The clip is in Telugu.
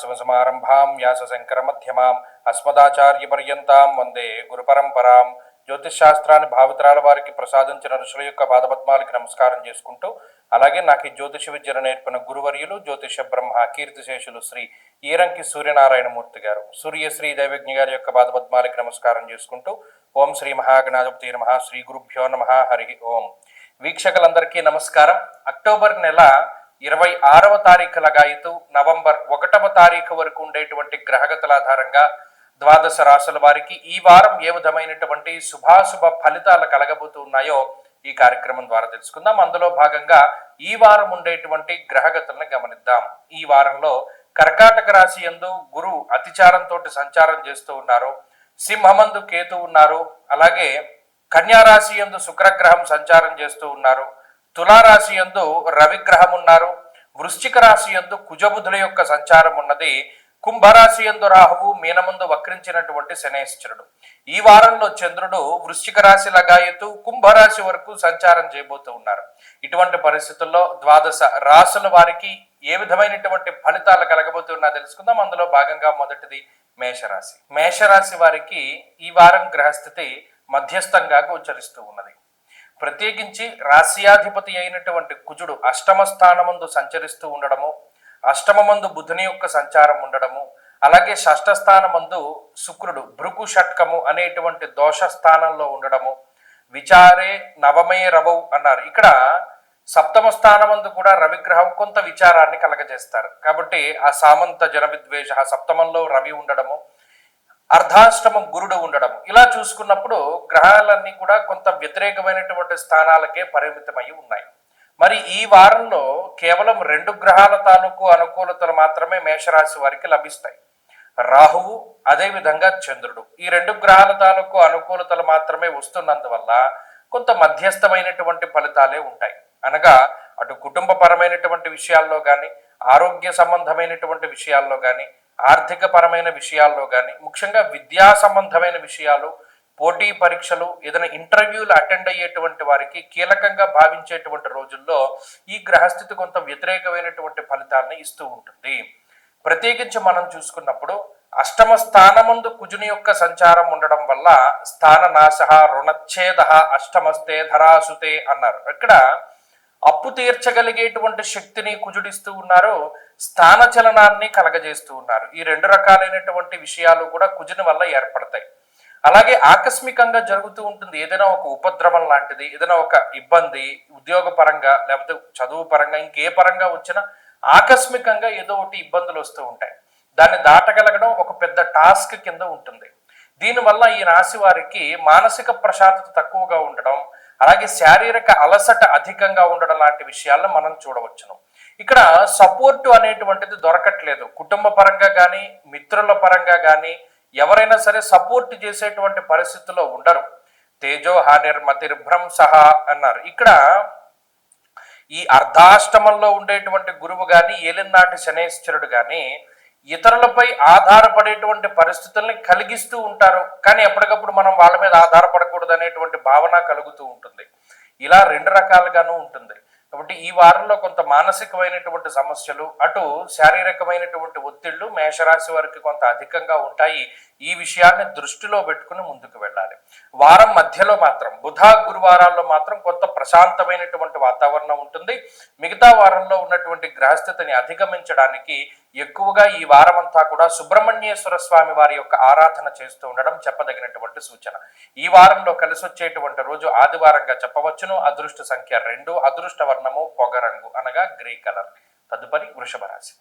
సదాశివసమారంభాం వ్యాసశంకరమధ్యమాం అస్మదాచార్యపర్యంతాం వందే గురుపరంపరాం. జ్యోతిష్ శాస్త్రాన్ని భావితరాల వారికి ప్రసాదించిన ఋషుల యొక్క పాదపద్మాలకి నమస్కారం చేసుకుంటూ, అలాగే నాకు ఈ జ్యోతిష విద్యను నేర్పిన గురువర్యులు జ్యోతిష బ్రహ్మ కీర్తిశేషులు శ్రీ ఈరంకి సూర్యనారాయణమూర్తి గారు, సూర్యశ్రీ దైవజ్ఞ గారి యొక్క పాదపద్మాలకి నమస్కారం చేసుకుంటూ, ఓం శ్రీ మహాగణాధిపతి నమః, శ్రీ గురుభ్యో నమః, హరి ఓం. వీక్షకులందరికీ నమస్కారం. అక్టోబర్ నెల 26వ తారీఖు లగాయితూ నవంబర్ 1వ తారీఖు వరకు ఉండేటువంటి గ్రహగతుల ఆధారంగా ద్వాదశ రాశుల వారికి ఈ వారం ఏ విధమైనటువంటి శుభాశుభ ఫలితాలు కలగబోతూ ఉన్నాయో ఈ కార్యక్రమం ద్వారా తెలుసుకుందాం. అందులో భాగంగా ఈ వారం ఉండేటువంటి గ్రహగతులను గమనిద్దాం. ఈ వారంలో కర్కాటక రాశి యందు గురు అతిచారంతో సంచారం చేస్తూ ఉన్నారు. సింహమందు కేతు ఉన్నారు. అలాగే కన్యారాశి యందు శుక్రగ్రహం సంచారం చేస్తూ ఉన్నారు. తులారాశి యందు రవిగ్రహం ఉన్నారు. వృశ్చిక రాశి యందు కుజబుధుల యొక్క సంచారం ఉన్నది. కుంభరాశి యందు రాహువు, మీనమందు వక్రించినటువంటి శనేశ్వరుడు. ఈ వారంలో చంద్రుడు వృశ్చిక రాశి లగాయతూ కుంభరాశి వరకు సంచారం చేయబోతూ ఉన్నారు. ఇటువంటి పరిస్థితుల్లో ద్వాదశ రాశుల వారికి ఏ విధమైనటువంటి ఫలితాలు కలగబోతున్నా తెలుసుకుందాం. అందులో భాగంగా మొదటిది మేషరాశి. మేషరాశి వారికి ఈ వారం గ్రహస్థితి మధ్యస్థంగా గోచరిస్తూ ఉన్నది. ప్రత్యేకించి రాశ్యాధిపతి అయినటువంటి కుజుడు అష్టమ స్థానమందు సంచరిస్తూ ఉండడము, అష్టమమందు బుధుని యొక్క సంచారం ఉండడము, అలాగే షష్ఠ స్థానమందు శుక్రుడు భృగు షట్కము అనేటువంటి దోష స్థానంలో ఉండడము, విచారే నవమే రవౌ అన్నారు. ఇక్కడ సప్తమ స్థానమందు కూడా రవిగ్రహం కొంత విచారాన్ని కలగజేస్తారు. కాబట్టి ఆ సామంత జన విద్వేష సప్తమంలో రవి ఉండడము, అర్ధాష్టమం గురుడు ఉండడం, ఇలా చూసుకున్నప్పుడు గ్రహాలన్నీ కూడా కొంత వ్యతిరేకమైనటువంటి స్థానాలకే పరిమితమై ఉన్నాయి. మరి ఈ వారంలో కేవలం 2 గ్రహాల తాలూకు అనుకూలతలు మాత్రమే మేషరాశి వారికి లభిస్తాయి. రాహువు, అదేవిధంగా చంద్రుడు. ఈ 2 గ్రహాల తాలూకు అనుకూలతలు మాత్రమే వస్తున్నందువల్ల కొంత మధ్యస్థమైనటువంటి ఫలితాలే ఉంటాయి. అనగా అటు కుటుంబపరమైనటువంటి విషయాల్లో కానీ, ఆరోగ్య సంబంధమైనటువంటి విషయాల్లో కానీ, ఆర్థిక పరమైన విషయాల్లో కానీ, ముఖ్యంగా విద్యా సంబంధమైన విషయాలు, పోటీ పరీక్షలు, ఏదైనా ఇంటర్వ్యూలు అటెండ్ అయ్యేటువంటి వారికి కీలకంగా భావించేటువంటి రోజుల్లో ఈ గ్రహస్థితి కొంత వ్యతిరేకమైనటువంటి ఫలితాలను ఇస్తూ ఉంటుంది. ప్రత్యేకించి మనం చూసుకున్నప్పుడు అష్టమ స్థానమందు కుజుని యొక్క సంచారం ఉండడం వల్ల స్థాన నాశ రుణచ్ఛేద అష్టమస్తే ధరాసుతే అన్నారు. ఇక్కడ అప్పు తీర్చగలిగేటువంటి శక్తిని కుజుడిస్తూ ఉన్నారు, స్థాన చలనాన్ని కలగజేస్తూ ఉన్నారు. ఈ 2 రకాలైనటువంటి విషయాలు కూడా కుజుని వల్ల ఏర్పడతాయి. అలాగే ఆకస్మికంగా జరుగుతూ ఉంటుంది ఏదైనా ఒక ఉపద్రవం లాంటిది, ఏదైనా ఒక ఇబ్బంది, ఉద్యోగ పరంగా లేకపోతే చదువు పరంగా ఇంకే పరంగా వచ్చినా ఆకస్మికంగా ఏదో ఒకటి ఇబ్బందులు వస్తూ ఉంటాయి. దాన్ని దాటగలగడం ఒక పెద్ద టాస్క్ కింద ఉంటుంది. దీనివల్ల ఈ రాశి వారికి మానసిక ప్రశాంతత తక్కువగా ఉండడం, అలాగే శారీరక అలసట అధికంగా ఉండడం లాంటి విషయాలను మనం చూడవచ్చును. ఇక్కడ సపోర్టు అనేటువంటిది దొరకట్లేదు. కుటుంబ పరంగా కానీ, మిత్రుల పరంగా కానీ ఎవరైనా సరే సపోర్ట్ చేసేటువంటి పరిస్థితుల్లో ఉండరు. తేజో హానిర్మతిర్భ్రంశ అన్నారు. ఇక్కడ ఈ అర్ధాష్టమంలో ఉండేటువంటి గురువు కానీ, ఏలినాటి శనేశ్వరుడు కానీ ఇతరులపై ఆధారపడేటువంటి పరిస్థితుల్ని కలిగిస్తూ ఉంటారు. కానీ ఎప్పటికప్పుడు మనం వాళ్ళ మీద ఆధారపడకూడదు అనేటువంటి భావన కలుగుతూ ఉంటుంది. ఇలా 2 రకాలుగాను ఉంటుంది. కాబట్టి ఈ వారంలో కొంత మానసికమైనటువంటి సమస్యలు, అటు శారీరకమైనటువంటి ఒత్తిళ్లు మేషరాశి వారికి కొంత అధికంగా ఉంటాయి. ఈ విషయాన్ని దృష్టిలో పెట్టుకుని ముందుకు వెళ్ళాలి. వారం మధ్యలో మాత్రం బుధ గురువారాల్లో మాత్రం కొంత ప్రశాంతమైనటువంటి వాతావరణం ఉంటుంది. మిగతా వారంలో ఉన్నటువంటి గ్రహస్థితిని అధిగమించడానికి ఎక్కువగా ఈ వారం అంతా కూడా సుబ్రహ్మణ్యేశ్వర స్వామి వారి యొక్క ఆరాధన చేస్తూ ఉండడం చెప్పదగినటువంటి సూచన. ఈ వారంలో కలిసి వచ్చేటువంటి రోజు ఆదివారంగా చెప్పవచ్చును. అదృష్ట సంఖ్య 2, అదృష్ట వర్ణము పొగరంగు అనగా గ్రే కలర్. తదుపరి వృషభ రాశి.